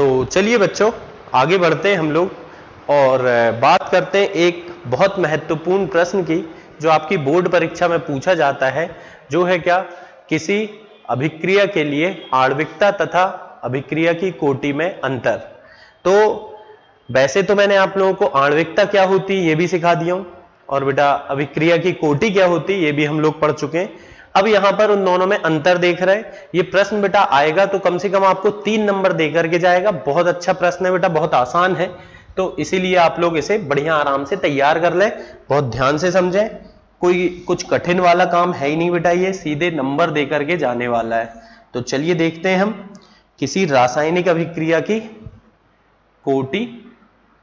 तो चलिए बच्चों, आगे बढ़ते हैं हम लोग और बात करते हैं एक बहुत महत्वपूर्ण प्रश्न की, जो आपकी बोर्ड परीक्षा में पूछा जाता है, जो है क्या, किसी अभिक्रिया के लिए आणविकता तथा अभिक्रिया की कोटि में अंतर। तो वैसे तो मैंने आप लोगों को आणविकता क्या होती है ये भी सिखा दिया हूं, और बेटा अभिक्रिया की कोटि क्या होती है ये भी हम लोग पढ़ चुके हैं। अब यहां पर उन दोनों में अंतर देख रहे हैं। ये प्रश्न बेटा आएगा तो कम से कम आपको 3 नंबर देकर के जाएगा। बहुत अच्छा प्रश्न है बेटा, बहुत आसान है, तो इसीलिए आप लोग इसे बढ़िया आराम से तैयार कर लें, बहुत ध्यान से समझें। कोई कुछ कठिन वाला काम है ही नहीं बेटा, ये सीधे नंबर देकर के जाने वाला है। तो चलिए देखते हैं हम किसी रासायनिक अभिक्रिया की कोटि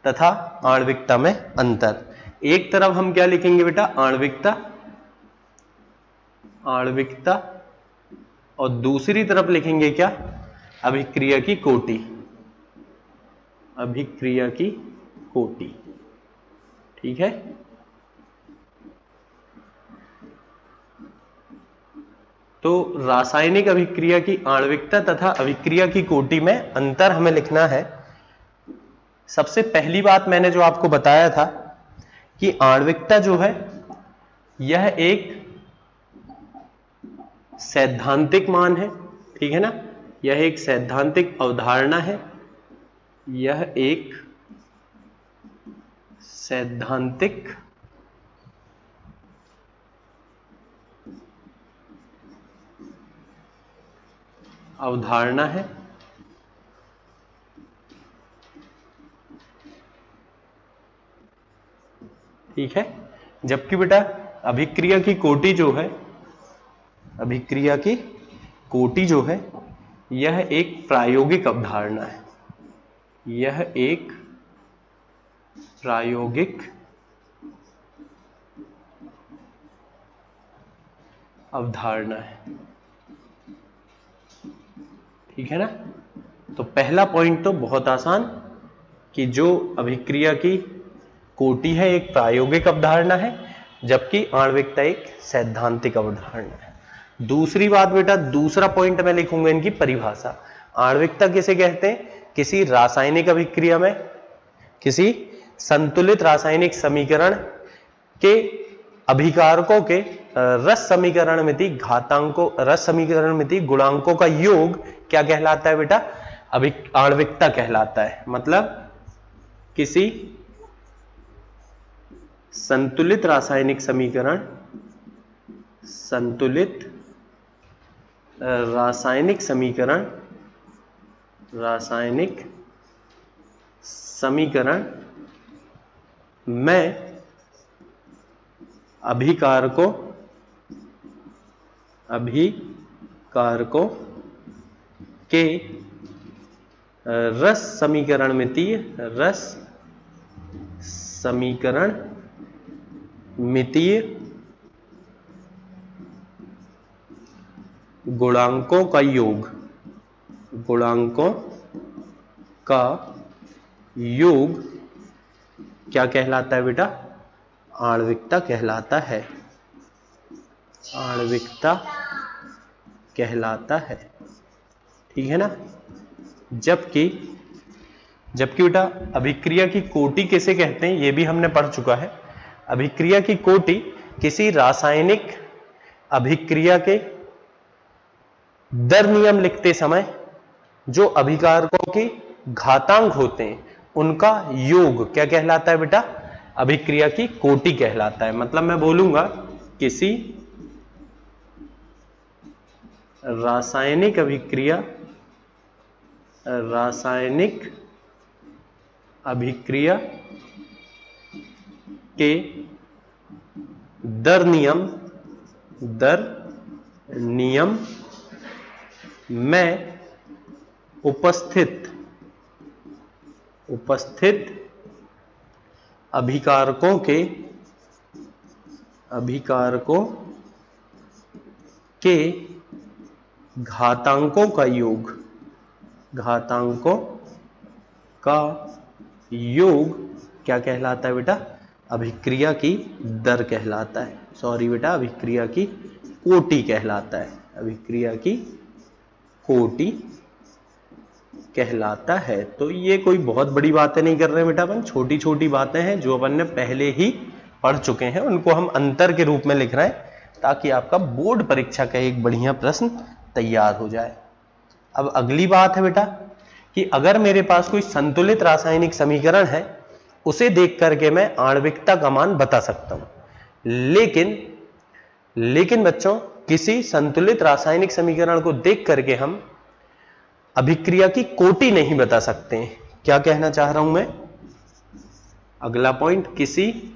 तथा आणविकता में अंतर। एक तरफ हम क्या लिखेंगे बेटा, आणविकता, आणविकता, और दूसरी तरफ लिखेंगे क्या, अभिक्रिया की कोटि, अभिक्रिया की कोटि। ठीक है। तो रासायनिक अभिक्रिया की आणविकता तथा अभिक्रिया की कोटि में अंतर हमें लिखना है। सबसे पहली बात मैंने जो आपको बताया था कि आणविकता जो है यह एक सैद्धांतिक मान है, ठीक है ना, यह एक सैद्धांतिक अवधारणा है, यह एक सैद्धांतिक अवधारणा है, ठीक है। जबकि बेटा अभिक्रिया की कोटि जो है, अभिक्रिया की कोटि जो है यह एक प्रायोगिक अवधारणा है, यह एक प्रायोगिक अवधारणा है, ठीक है ना। तो पहला पॉइंट तो बहुत आसान कि जो अभिक्रिया की कोटि है एक प्रायोगिक अवधारणा है, जबकि आणविकता एक सैद्धांतिक अवधारणा है। दूसरी बात बेटा, दूसरा पॉइंट मैं लिखूंगा इनकी परिभाषा। आणविकता किसे कहते हैं, किसी रासायनिक अभिक्रिया में किसी संतुलित रासायनिक समीकरण के अभिकारकों के रस समीकरण मिति घातांकों, रस समीकरण मिति गुणांकों का योग क्या कहलाता है बेटा, आणविकता कहलाता है। मतलब किसी संतुलित रासायनिक समीकरण, संतुलित रासायनिक समीकरण, रासायनिक समीकरण में अभिकारकों, अभिकारकों के रस समीकरण मितीय, रस समीकरण मितीय गुणांकों का योग, गुणांकों का योग क्या कहलाता है बेटा, आणविकता कहलाता है, आणविकता कहलाता है, ठीक है ना। जबकि बेटा अभिक्रिया की कोटि किसे कहते हैं ये भी हमने पढ़ चुका है। अभिक्रिया की कोटि किसी रासायनिक अभिक्रिया के दर नियम लिखते समय जो अभिकारकों के घातांक होते हैं उनका योग क्या कहलाता है बेटा, अभिक्रिया की कोटि कहलाता है। मतलब मैं बोलूंगा किसी रासायनिक अभिक्रिया, रासायनिक अभिक्रिया के दर नियम में उपस्थित अभिकारकों के घातांकों का योग, घातांकों का योग क्या कहलाता है बेटा, अभिक्रिया की दर कहलाता है। सॉरी बेटा, अभिक्रिया की कोटि कहलाता है, अभिक्रिया की कोटि कहलाता है। तो ये कोई बहुत बड़ी बातें नहीं कर रहे हैं बेटा, अपन छोटी छोटी बातें हैं जो अपन ने पहले ही पढ़ चुके हैं, उनको हम अंतर के रूप में लिख रहे हैं ताकि आपका बोर्ड परीक्षा का एक बढ़िया प्रश्न तैयार हो जाए। अब अगली बात है बेटा कि अगर मेरे पास कोई संतुलित रासायनिक समीकरण है, उसे देख करके मैं आणविकता का मान बता सकता हूं, लेकिन बच्चों किसी संतुलित रासायनिक समीकरण को देख करके हम अभिक्रिया की कोटि नहीं बता सकते हैं। क्या कहना चाह रहा हूं मैं? अगला पॉइंट, किसी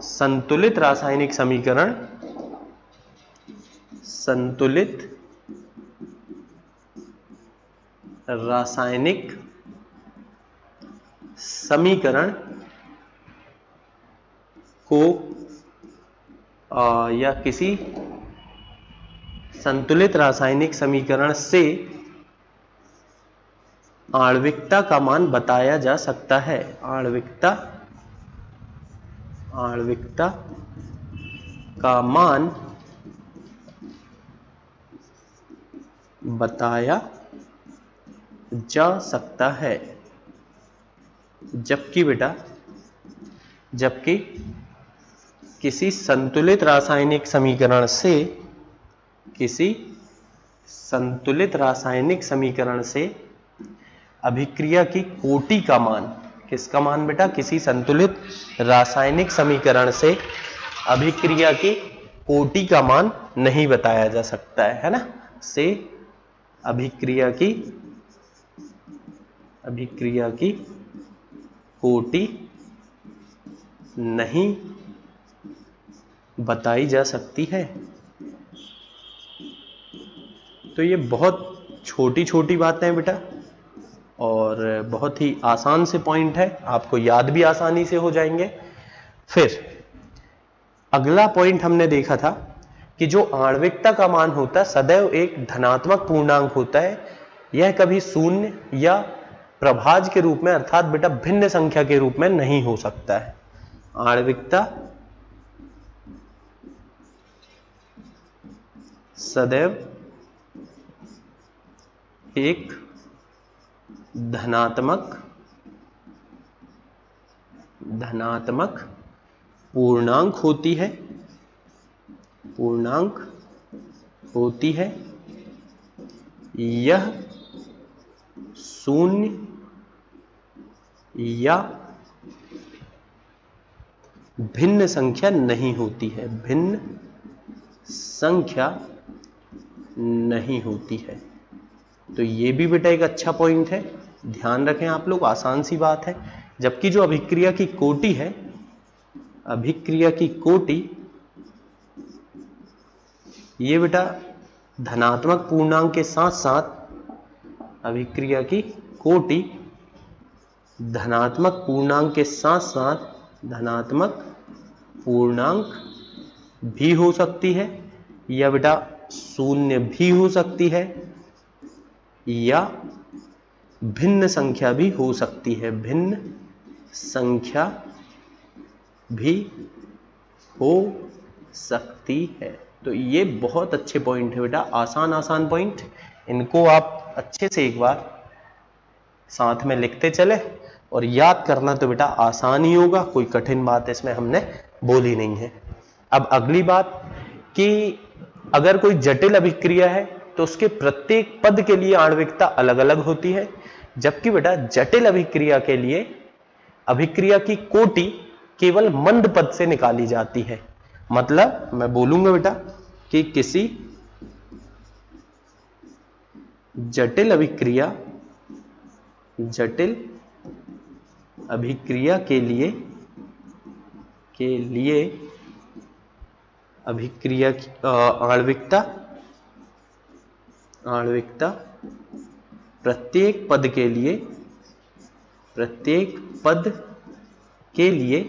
संतुलित रासायनिक समीकरण को या किसी संतुलित रासायनिक समीकरण से आणविकता का मान बताया जा सकता है। आणविकता का मान बताया जा सकता है। जबकि किसी संतुलित रासायनिक समीकरण से अभिक्रिया की कोटि का मान, किसका मान बेटा? किसी संतुलित रासायनिक समीकरण से अभिक्रिया की कोटि का मान नहीं बताया जा सकता है ना? से अभिक्रिया की कोटि नहीं बताई जा सकती है। तो ये बहुत छोटी छोटी बातें हैं बेटा और बहुत ही आसान से पॉइंट है, आपको याद भी आसानी से हो जाएंगे। फिर अगला पॉइंट हमने देखा था कि जो आणविकता का मान होता है सदैव एक धनात्मक पूर्णांक होता है। यह कभी शून्य या प्रभाज के रूप में अर्थात बेटा भिन्न संख्या के रूप में नहीं हो सकता है। आणविकता सदैव एक धनात्मक पूर्णांक होती है। यह शून्य या भिन्न संख्या नहीं होती है। तो ये भी बेटा एक अच्छा पॉइंट है, ध्यान रखें आप लोग, आसान सी बात है। जबकि जो अभिक्रिया की कोटि है, ये बेटा धनात्मक पूर्णांक के साथ साथ अभिक्रिया की कोटि धनात्मक पूर्णांक के साथ साथ धनात्मक पूर्णांक भी हो सकती है, या बेटा शून्य भी हो सकती है, या भिन्न संख्या भी हो सकती है। भिन्न संख्या भी हो सकती है। तो ये बहुत अच्छे पॉइंट है बेटा, आसान पॉइंट, इनको आप अच्छे से एक बार साथ में लिखते चले और याद करना तो बेटा आसान ही होगा, कोई कठिन बात इसमें हमने बोली नहीं है। अब अगली बात कि अगर कोई जटिल अभिक्रिया है तो उसके प्रत्येक पद के लिए आणविकता अलग अलग होती है, जबकि बेटा जटिल अभिक्रिया के लिए अभिक्रिया की कोटि केवल मंद पद से निकाली जाती है। मतलब मैं बोलूंगा बेटा कि किसी जटिल अभिक्रिया के लिए अभिक्रिया की आणविकता प्रत्येक पद के लिए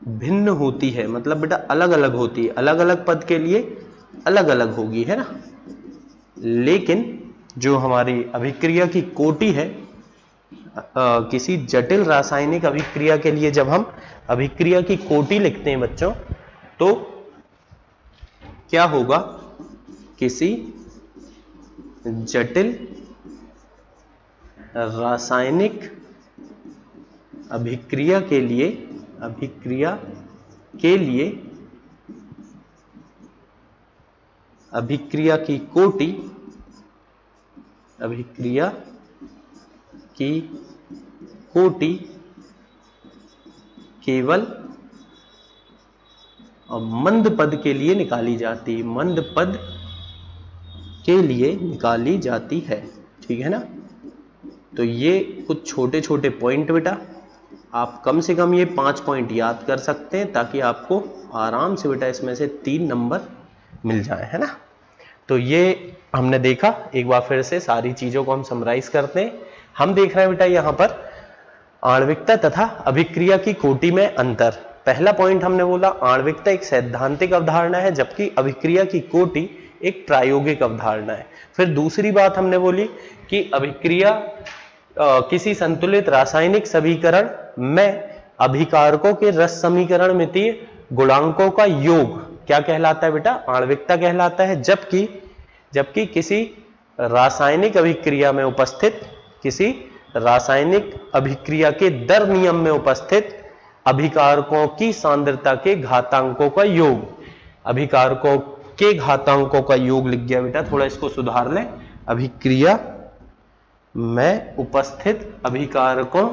भिन्न होती है। मतलब बेटा अलग अलग होती है, अलग अलग पद के लिए अलग अलग होगी, है ना। लेकिन जो हमारी अभिक्रिया की कोटि है, किसी जटिल रासायनिक अभिक्रिया के लिए जब हम अभिक्रिया की कोटि लिखते हैं बच्चों, तो क्या होगा? किसी जटिल रासायनिक अभिक्रिया के लिए अभिक्रिया की कोटि केवल मंद पद के लिए निकाली जाती है, मंद पद के लिए निकाली जाती है। ठीक है ना? तो ये कुछ छोटे छोटे पॉइंट बेटा, आप कम से कम ये 5 पॉइंट याद कर सकते हैं ताकि आपको आराम से बेटा इसमें से 3 नंबर मिल जाए, है ना? तो ये हमने देखा। एक बार फिर से सारी चीजों को हम समराइज करते हैं। हम देख रहे हैं बेटा यहां पर आणविकता तथा अभिक्रिया की कोटि में अंतर। पहला पॉइंट हमने बोला आणविकता एक सैद्धांतिक अवधारणा है, जबकि अभिक्रिया की कोटि एक प्रायोगिक अवधारणा है। फिर दूसरी बात हमने बोली कि अभिक्रिया किसी संतुलित रासायनिक समीकरण में अभिकारकों के रस समीकरण मितीय गुणांकों का योग क्या कहलाता है बेटा? आणविकता कहलाता है। जबकि किसी रासायनिक अभिक्रिया में उपस्थित, किसी रासायनिक अभिक्रिया के दर नियम में उपस्थित अभिकारकों की सांद्रता के घातांकों का योग, अभिकारकों के घातांकों का योग लिख गया बेटा, थोड़ा इसको सुधार लें। अभिक्रिया में उपस्थित अभिकारकों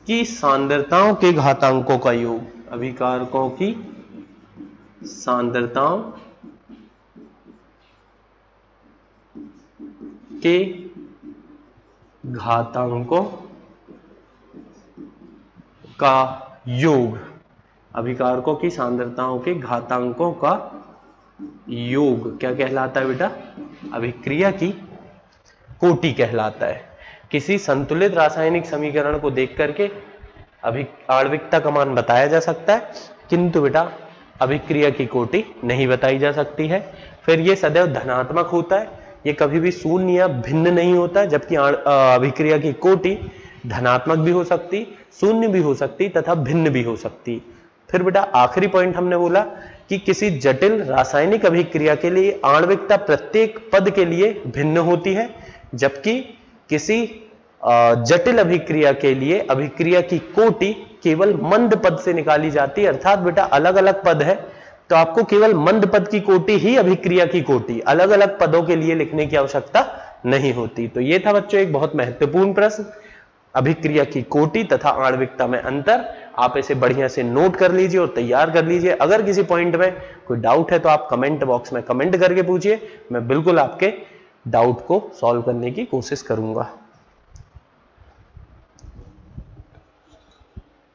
की सांद्रताओं के घातांकों का योग, अभिकारकों की सांद्रताओं के घातांकों का योग, अभिकारकों की सांद्रताओं के घातांकों का योग क्या कहलाता है बेटा? अभिक्रिया की कोटि कहलाता है। किसी संतुलित रासायनिक समीकरण को देख करके आणविकता का मान बताया जा सकता है, किंतु बेटा अभिक्रिया की कोटि नहीं बताई जा सकती है। फिर यह सदैव धनात्मक होता है, यह कभी भी शून्य या भिन्न नहीं होता, जबकि अभिक्रिया की कोटि धनात्मक भी हो सकती, शून्य भी हो सकती तथा भिन्न भी हो सकती। फिर बेटा आखिरी पॉइंट हमने बोला कि किसी जटिल रासायनिक अभिक्रिया के लिए आणविकता प्रत्येक पद के लिए भिन्न होती है, जबकि किसी जटिल अभिक्रिया के लिए अभिक्रिया की कोटि केवल मंद पद से निकाली जाती है। अर्थात बेटा अलग अलग पद है तो आपको केवल मंद पद की कोटि ही अभिक्रिया की कोटि, अलग अलग पदों के लिए लिखने की आवश्यकता नहीं होती। तो यह था बच्चों एक बहुत महत्वपूर्ण प्रश्न, अभिक्रिया की कोटि तथा आणविकता में अंतर। आप इसे बढ़िया से नोट कर लीजिए और तैयार कर लीजिए। अगर किसी पॉइंट में कोई डाउट है तो आप कमेंट बॉक्स में कमेंट करके पूछिए, मैं बिल्कुल आपके डाउट को सॉल्व करने की कोशिश करूंगा।